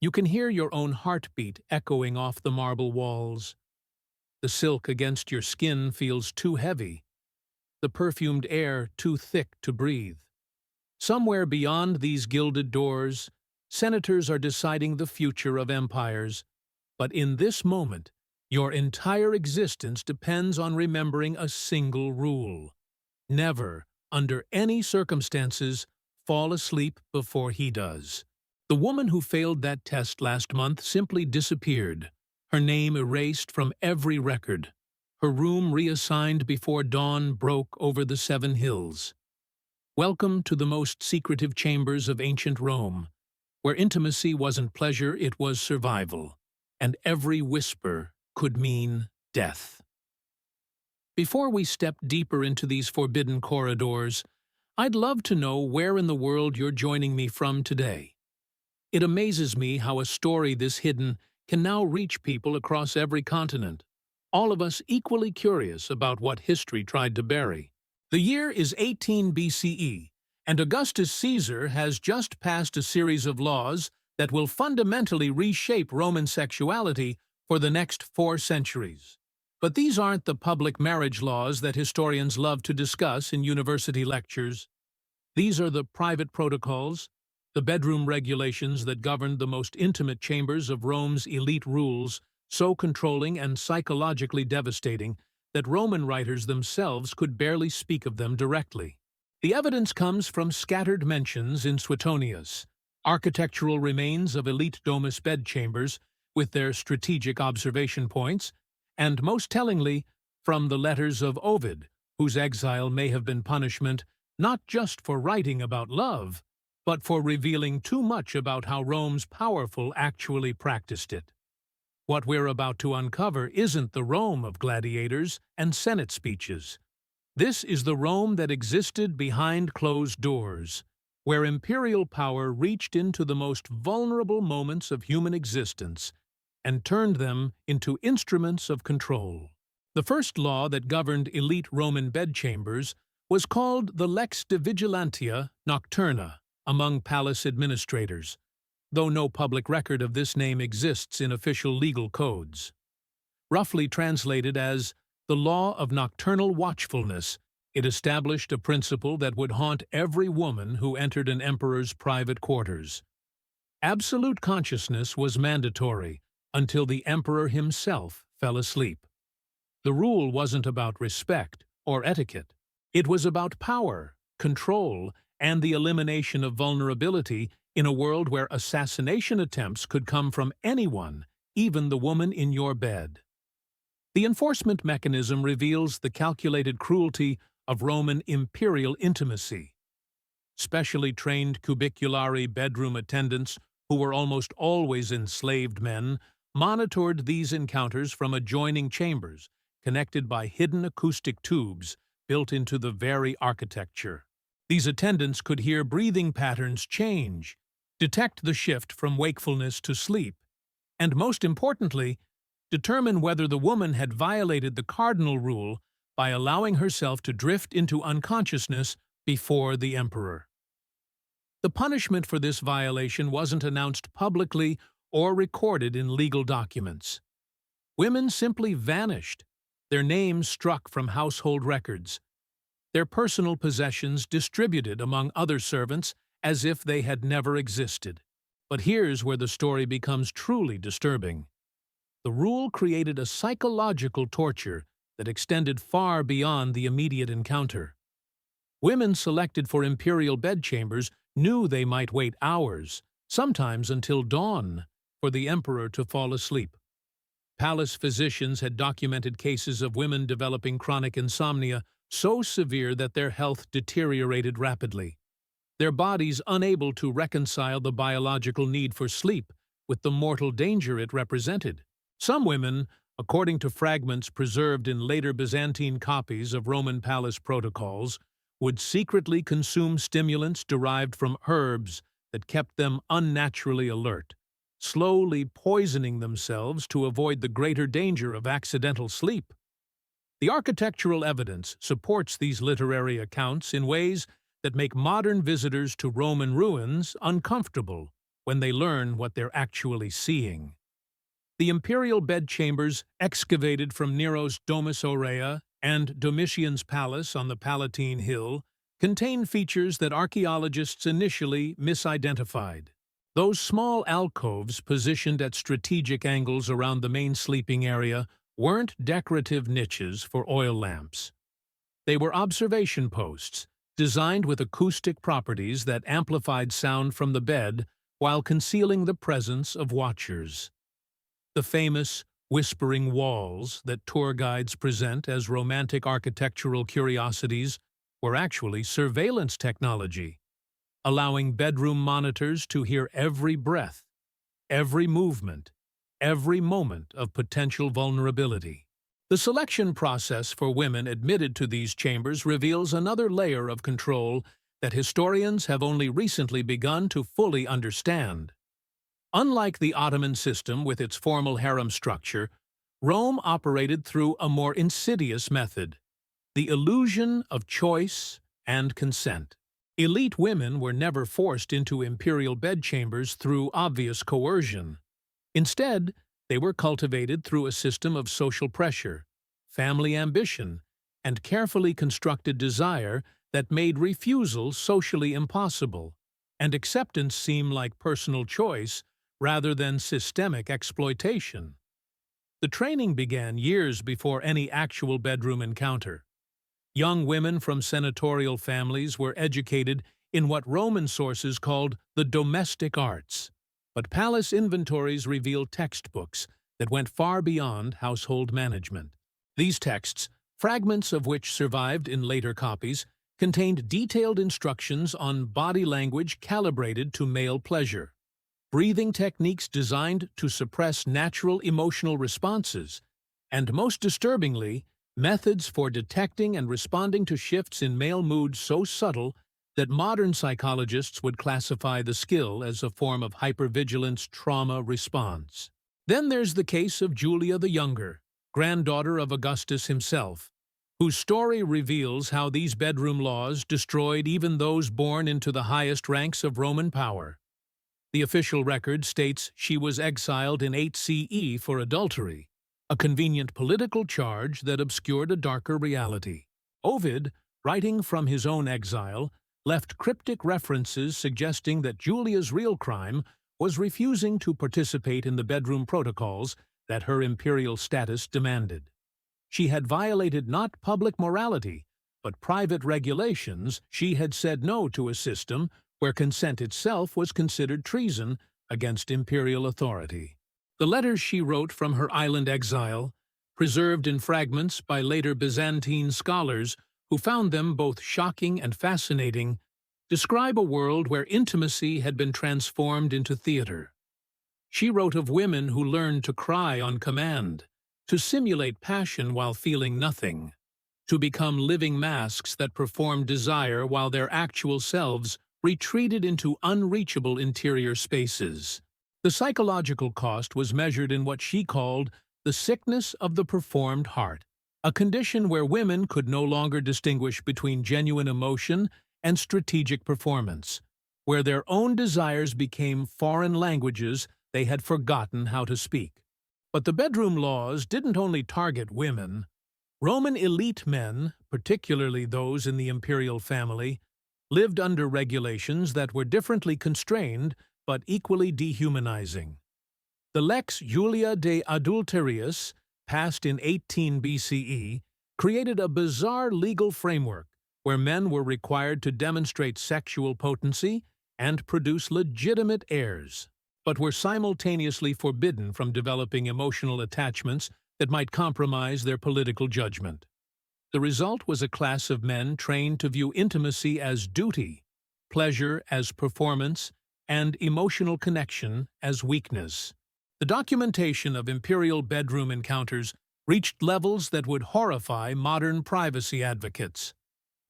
You can hear your own heartbeat echoing off the marble walls. The silk against your skin feels too heavy, the perfumed air too thick to breathe. Somewhere beyond these gilded doors, senators are deciding the future of empires. But in this moment, your entire existence depends on remembering a single rule. Never, under any circumstances, fall asleep before he does. The woman who failed that test last month simply disappeared, her name erased from every record, her room reassigned before dawn broke over the 7 hills. Welcome to the most secretive chambers of ancient Rome, where intimacy wasn't pleasure, it was survival, and every whisper could mean death. Before we step deeper into these forbidden corridors, I'd love to know where in the world you're joining me from today. It amazes me how a story this hidden can now reach people across every continent, all of us equally curious about what history tried to bury. The year is 18 BCE, and Augustus Caesar has just passed a series of laws that will fundamentally reshape Roman sexuality for the next 4 centuries. But these aren't the public marriage laws that historians love to discuss in university lectures. These are the private protocols, the bedroom regulations that governed the most intimate chambers of Rome's elite rules, so controlling and psychologically devastating that Roman writers themselves could barely speak of them directly. The evidence comes from scattered mentions in Suetonius, architectural remains of elite domus bedchambers with their strategic observation points, and most tellingly, from the letters of Ovid, whose exile may have been punishment not just for writing about love, but for revealing too much about how Rome's powerful actually practiced it. What we're about to uncover isn't the Rome of gladiators and Senate speeches. This is the Rome that existed behind closed doors, where imperial power reached into the most vulnerable moments of human existence and turned them into instruments of control. The first law that governed elite Roman bedchambers was called the Lex de Vigilantia Nocturna among palace administrators, though no public record of this name exists in official legal codes. Roughly translated as the law of nocturnal watchfulness, it established a principle that would haunt every woman who entered an emperor's private quarters. Absolute consciousness was mandatory until the emperor himself fell asleep. The rule wasn't about respect or etiquette. It was about power, control, and the elimination of vulnerability in a world where assassination attempts could come from anyone, even the woman in your bed. The enforcement mechanism reveals the calculated cruelty of Roman imperial intimacy. Specially trained cubiculari bedroom attendants, who were almost always enslaved men, monitored these encounters from adjoining chambers, connected by hidden acoustic tubes built into the very architecture. These attendants could hear breathing patterns change, detect the shift from wakefulness to sleep, and most importantly, determine whether the woman had violated the cardinal rule by allowing herself to drift into unconsciousness before the emperor. The punishment for this violation wasn't announced publicly or recorded in legal documents. Women simply vanished, their names struck from household records, their personal possessions distributed among other servants as if they had never existed. But here's where the story becomes truly disturbing. The rule created a psychological torture that extended far beyond the immediate encounter. Women selected for imperial bedchambers knew they might wait hours, sometimes until dawn, for the emperor to fall asleep. Palace physicians had documented cases of women developing chronic insomnia so severe that their health deteriorated rapidly, their bodies unable to reconcile the biological need for sleep with the mortal danger it represented. Some women, according to fragments preserved in later Byzantine copies of Roman palace protocols, would secretly consume stimulants derived from herbs that kept them unnaturally alert, slowly poisoning themselves to avoid the greater danger of accidental sleep. The architectural evidence supports these literary accounts in ways that make modern visitors to Roman ruins uncomfortable, when they learn what they're actually seeing. The imperial bedchambers excavated from Nero's Domus Aurea and Domitian's palace on the Palatine Hill contain features that archaeologists initially misidentified. Those small alcoves positioned at strategic angles around the main sleeping area weren't decorative niches for oil lamps. They were observation posts, designed with acoustic properties that amplified sound from the bed while concealing the presence of watchers. The famous whispering walls that tour guides present as romantic architectural curiosities were actually surveillance technology, allowing bedroom monitors to hear every breath, every movement, every moment of potential vulnerability. The selection process for women admitted to these chambers reveals another layer of control that historians have only recently begun to fully understand. Unlike the Ottoman system with its formal harem structure, Rome operated through a more insidious method: the illusion of choice and consent. Elite women were never forced into imperial bedchambers through obvious coercion. Instead, they were cultivated through a system of social pressure, family ambition, and carefully constructed desire that made refusal socially impossible, and acceptance seem like personal choice rather than systemic exploitation. The training began years before any actual bedroom encounter. Young women from senatorial families were educated in what Roman sources called the domestic arts, but palace inventories reveal textbooks that went far beyond household management. These texts, fragments of which survived in later copies, contained detailed instructions on body language calibrated to male pleasure, breathing techniques designed to suppress natural emotional responses, and most disturbingly, methods for detecting and responding to shifts in male moods so subtle that modern psychologists would classify the skill as a form of hypervigilance trauma response. Then there's the case of Julia the Younger, granddaughter of Augustus himself, whose story reveals how these bedroom laws destroyed even those born into the highest ranks of Roman power. The official record states she was exiled in 8 CE for adultery, a convenient political charge that obscured a darker reality. Ovid, writing from his own exile, left cryptic references suggesting that Julia's real crime was refusing to participate in the bedroom protocols that her imperial status demanded. She had violated not public morality, but private regulations. She had said no to a system where consent itself was considered treason against imperial authority. The letters she wrote from her island exile, preserved in fragments by later Byzantine scholars who found them both shocking and fascinating, describe a world where intimacy had been transformed into theater. She wrote of women who learned to cry on command, to simulate passion while feeling nothing, to become living masks that performed desire while their actual selves retreated into unreachable interior spaces. The psychological cost was measured in what she called the sickness of the performed heart, a condition where women could no longer distinguish between genuine emotion and strategic performance, where their own desires became foreign languages they had forgotten how to speak. But the bedroom laws didn't only target women. Roman elite men, particularly those in the imperial family, lived under regulations that were differently constrained but equally dehumanizing. The Lex Julia de Adulterius, passed in 18 BCE, created a bizarre legal framework where men were required to demonstrate sexual potency and produce legitimate heirs, but were simultaneously forbidden from developing emotional attachments that might compromise their political judgment. The result was a class of men trained to view intimacy as duty, pleasure as performance, and emotional connection as weakness. The documentation of imperial bedroom encounters reached levels that would horrify modern privacy advocates.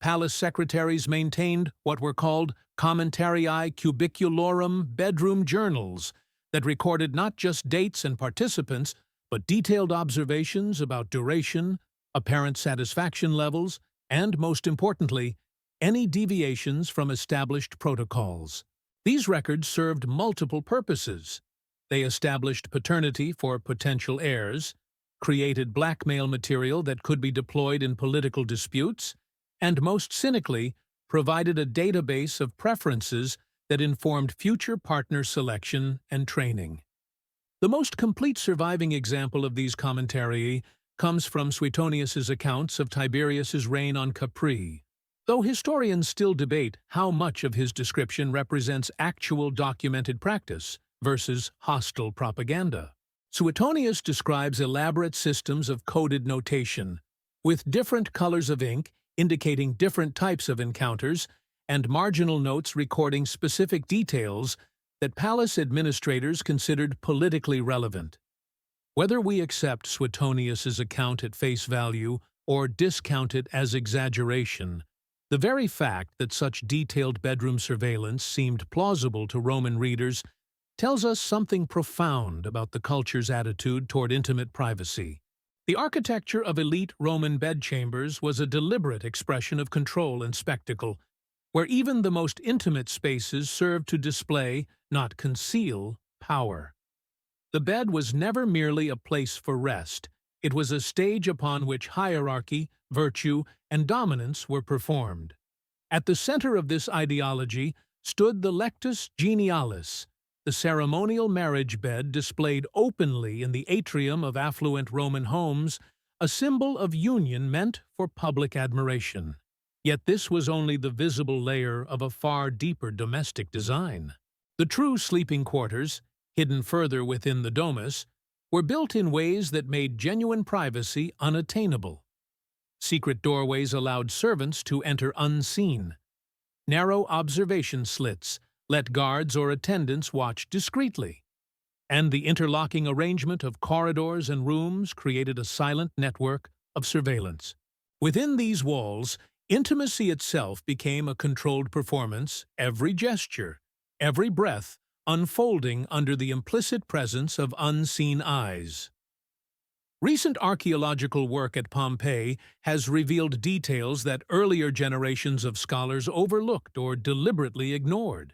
Palace secretaries maintained what were called commentarii cubiculorum bedroom journals that recorded not just dates and participants, but detailed observations about duration, apparent satisfaction levels, and, most importantly, any deviations from established protocols. These records served multiple purposes. They established paternity for potential heirs, created blackmail material that could be deployed in political disputes, and most cynically, provided a database of preferences that informed future partner selection and training. The most complete surviving example of these commentarii comes from Suetonius's accounts of Tiberius's reign on Capri. Though historians still debate how much of his description represents actual documented practice versus hostile propaganda. Suetonius describes elaborate systems of coded notation, with different colors of ink indicating different types of encounters and marginal notes recording specific details that palace administrators considered politically relevant. Whether we accept Suetonius's account at face value or discount it as exaggeration, the very fact that such detailed bedroom surveillance seemed plausible to Roman readers tells us something profound about the culture's attitude toward intimate privacy. The architecture of elite Roman bedchambers was a deliberate expression of control and spectacle, where even the most intimate spaces served to display, not conceal, power. The bed was never merely a place for rest. It was a stage upon which hierarchy, virtue, and dominance were performed. At the center of this ideology stood the lectus genialis, the ceremonial marriage bed displayed openly in the atrium of affluent Roman homes, a symbol of union meant for public admiration. Yet this was only the visible layer of a far deeper domestic design. The true sleeping quarters, hidden further within the domus, were built in ways that made genuine privacy unattainable. Secret doorways allowed servants to enter unseen. Narrow observation slits let guards or attendants watch discreetly. And the interlocking arrangement of corridors and rooms created a silent network of surveillance. Within these walls, intimacy itself became a controlled performance, every gesture, every breath, unfolding under the implicit presence of unseen eyes. Recent archaeological work at Pompeii has revealed details that earlier generations of scholars overlooked or deliberately ignored.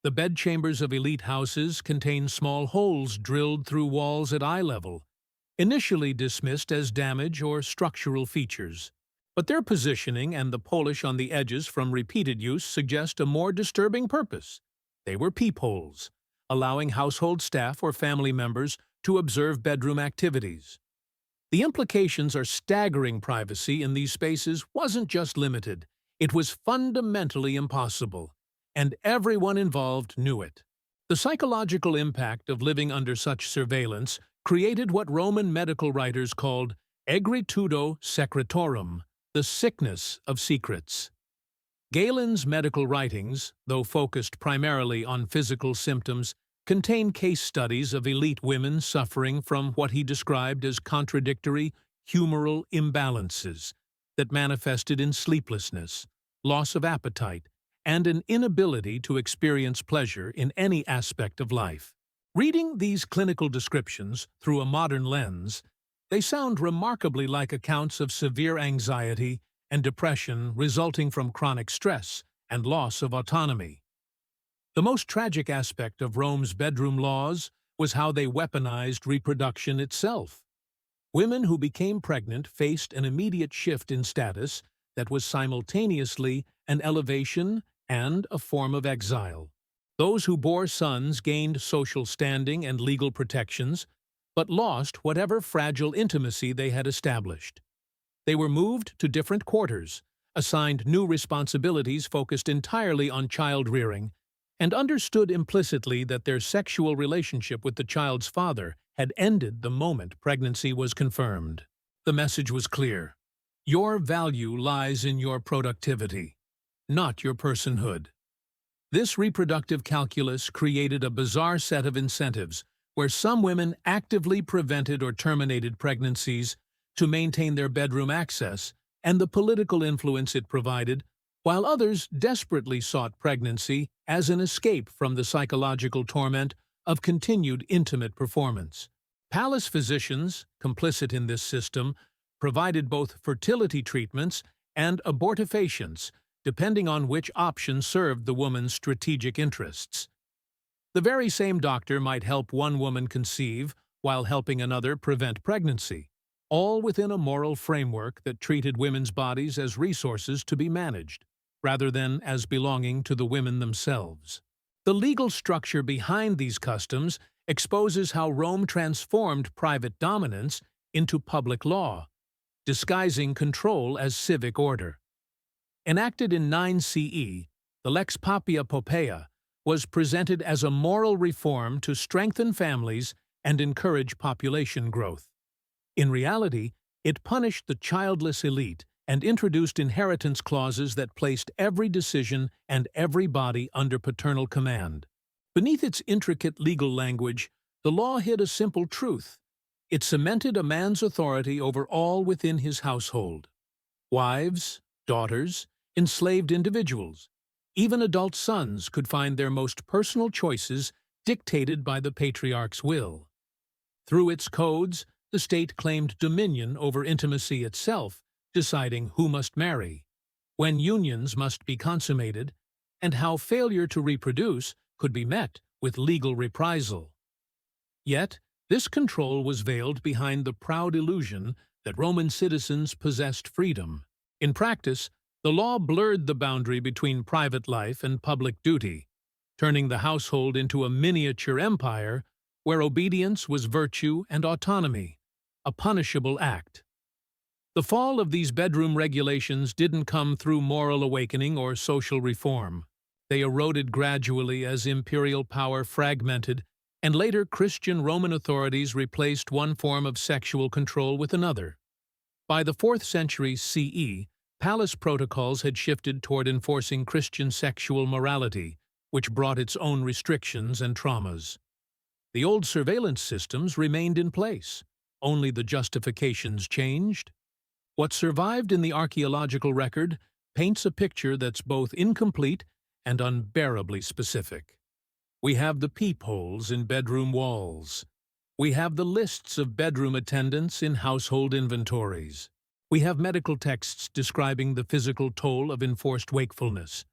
The bedchambers of elite houses contain small holes drilled through walls at eye level, initially dismissed as damage or structural features. But their positioning and the polish on the edges from repeated use suggest a more disturbing purpose. They were peepholes, allowing household staff or family members to observe bedroom activities. The implications are staggering. Privacy in these spaces wasn't just limited, it was fundamentally impossible, and everyone involved knew it. The psychological impact of living under such surveillance created what Roman medical writers called egritudo secretorum, the sickness of secrets. Galen's medical writings, though focused primarily on physical symptoms, contain case studies of elite women suffering from what he described as contradictory humoral imbalances that manifested in sleeplessness, loss of appetite, and an inability to experience pleasure in any aspect of life. Reading these clinical descriptions through a modern lens, they sound remarkably like accounts of severe anxiety and depression resulting from chronic stress and loss of autonomy. The most tragic aspect of Rome's bedroom laws was how they weaponized reproduction itself. Women who became pregnant faced an immediate shift in status that was simultaneously an elevation and a form of exile. Those who bore sons gained social standing and legal protections, but lost whatever fragile intimacy they had established. They were moved to different quarters, assigned new responsibilities focused entirely on child-rearing, and understood implicitly that their sexual relationship with the child's father had ended the moment pregnancy was confirmed. The message was clear. Your value lies in your productivity, not your personhood. This reproductive calculus created a bizarre set of incentives where some women actively prevented or terminated pregnancies to maintain their bedroom access and the political influence it provided, while others desperately sought pregnancy as an escape from the psychological torment of continued intimate performance. Palace physicians, complicit in this system, provided both fertility treatments and abortifacients depending on which option served the woman's strategic interests. The very same doctor might help one woman conceive while helping another prevent pregnancy, all within a moral framework that treated women's bodies as resources to be managed, rather than as belonging to the women themselves. The legal structure behind these customs exposes how Rome transformed private dominance into public law, disguising control as civic order. Enacted in 9 CE, the Lex Papia Poppaea was presented as a moral reform to strengthen families and encourage population growth. In reality, it punished the childless elite and introduced inheritance clauses that placed every decision and every body under paternal command. Beneath its intricate legal language, the law hid a simple truth. It cemented a man's authority over all within his household. Wives, daughters, enslaved individuals, even adult sons could find their most personal choices dictated by the patriarch's will. Through its codes, the state claimed dominion over intimacy itself, deciding who must marry, when unions must be consummated, and how failure to reproduce could be met with legal reprisal. Yet, this control was veiled behind the proud illusion that Roman citizens possessed freedom. In practice, the law blurred the boundary between private life and public duty, turning the household into a miniature empire where obedience was virtue and autonomy, a punishable act. The fall of these bedroom regulations didn't come through moral awakening or social reform. They eroded gradually as imperial power fragmented, and later Christian Roman authorities replaced one form of sexual control with another. By the 4th century CE, palace protocols had shifted toward enforcing Christian sexual morality, which brought its own restrictions and traumas. The old surveillance systems remained in place, only the justifications changed. What survived in the archaeological record paints a picture that's both incomplete and unbearably specific. We have the peepholes in bedroom walls. We have the lists of bedroom attendants in household inventories. We have medical texts describing the physical toll of enforced wakefulness.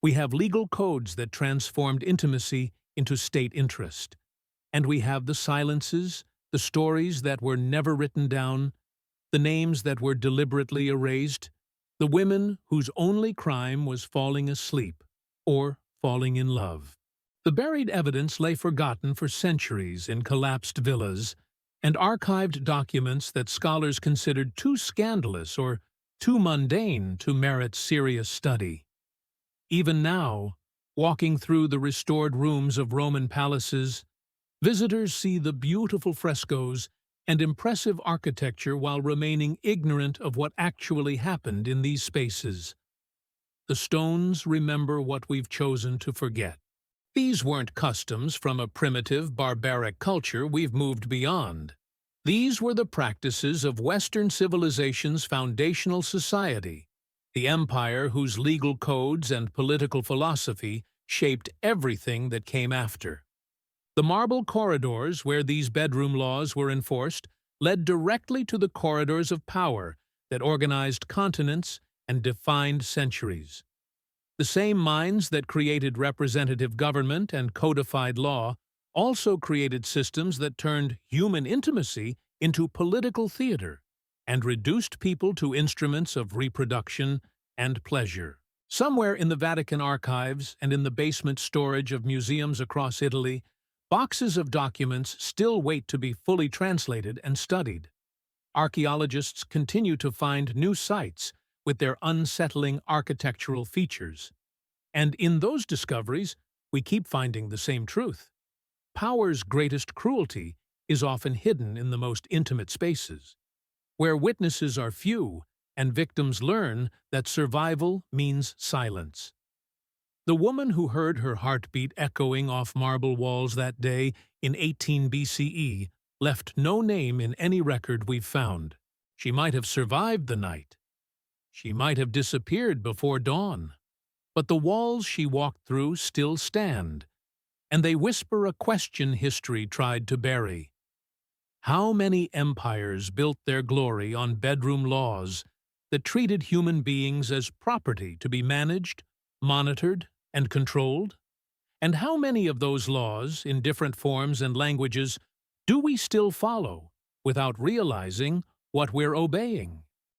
We have legal codes that transformed intimacy into state interest. And we have the silences, the stories that were never written down, the names that were deliberately erased, the women whose only crime was falling asleep or falling in love. The buried evidence lay forgotten for centuries in collapsed villas and archived documents that scholars considered too scandalous or too mundane to merit serious study. Even now, walking through the restored rooms of Roman palaces, visitors see the beautiful frescoes and impressive architecture while remaining ignorant of what actually happened in these spaces. The stones remember what we've chosen to forget. These weren't customs from a primitive, barbaric culture we've moved beyond. These were the practices of Western civilization's foundational society, the empire whose legal codes and political philosophy shaped everything that came after. The marble corridors where these bedroom laws were enforced led directly to the corridors of power that organized continents and defined centuries. The same minds that created representative government and codified law also created systems that turned human intimacy into political theater and reduced people to instruments of reproduction and pleasure. Somewhere in the Vatican archives and in the basement storage of museums across Italy, boxes of documents still wait to be fully translated and studied. Archaeologists continue to find new sites with their unsettling architectural features. And in those discoveries, we keep finding the same truth. Power's greatest cruelty is often hidden in the most intimate spaces, where witnesses are few and victims learn that survival means silence. The woman who heard her heartbeat echoing off marble walls that day in 18 BCE left no name in any record we've found. She might have survived the night. She might have disappeared before dawn. But the walls she walked through still stand, and they whisper a question history tried to bury. How many empires built their glory on bedroom laws that treated human beings as property to be managed, monitored, and controlled? And how many of those laws, in different forms and languages, do we still follow without realizing what we're obeying?